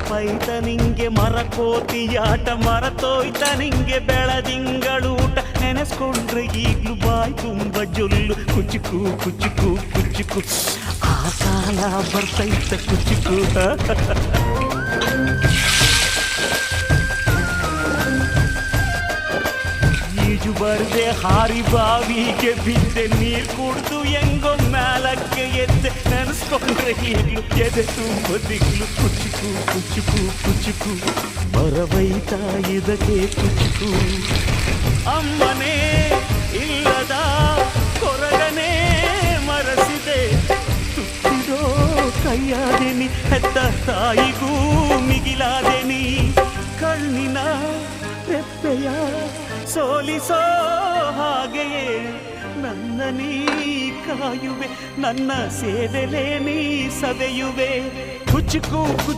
ನೆನಪೈತ ನಿಂಗೆ ಮರಕೋತಿಯಾಟ ಮರತೋಯ್ತ ನಿಂಗೆ ಬೆಳದಿಂಗಳೂಟ ನೆನೆಸ್ಕೊಂಡ್ರೆ ಈಗ್ಲೂ ಬಾಯ್ ತುಂಬ ಜೊಲ್ಲು ಕುಚುಕು ಕುಚುಕು ಕುಚುಕು ಆ ಕಾಲ ಬರ್ತೈತ ಕುಚುಕು ಈಜು ಬರ್ದೆ ಹಾರಿ ಬಾವಿಗೆ ಬಿದ್ದೆ ನೀರ್ ಕುಡ್ದು ಹೆಂಗೋ ಮ್ಯಾಲಕ್ಕೆ ಎದ್ದೆ ನೆನೆಸ್ಕೊಂಡ್ರೆ ಈಗ್ಲೂ ಎದೆ ತುಂಬ ದಿಗ್ಲು ಕುಚುಕು ಕುಚುಕು ಕುಚುಕು ಬರವೈತ ಇದಕ್ಕೆ ಕುಚುಕು ಅಮ್ಮನೇ ಇಲ್ಲದ ಕೊರಗನೇ ಮರಸಿದೆ ತುತ್ತಿರೋ ಕೈಯಾದೆನಿ ಹೆತ್ತ ತಾಯಿಗೂ ಮಿಗಿಲಾದೆನಿ ಕಣ್ಣಿನ ರೆಪ್ಪೆಯ ಸೋಲಿಸೋ ಹಾಗೆಯೇ ನನ್ನ ನೀ ಕಾಯುವೆ ನನ್ನ ಸೇವೆಲೇ ನೀ ಸವೆಯುವೆ ಕುಚುಕು ಕುಚು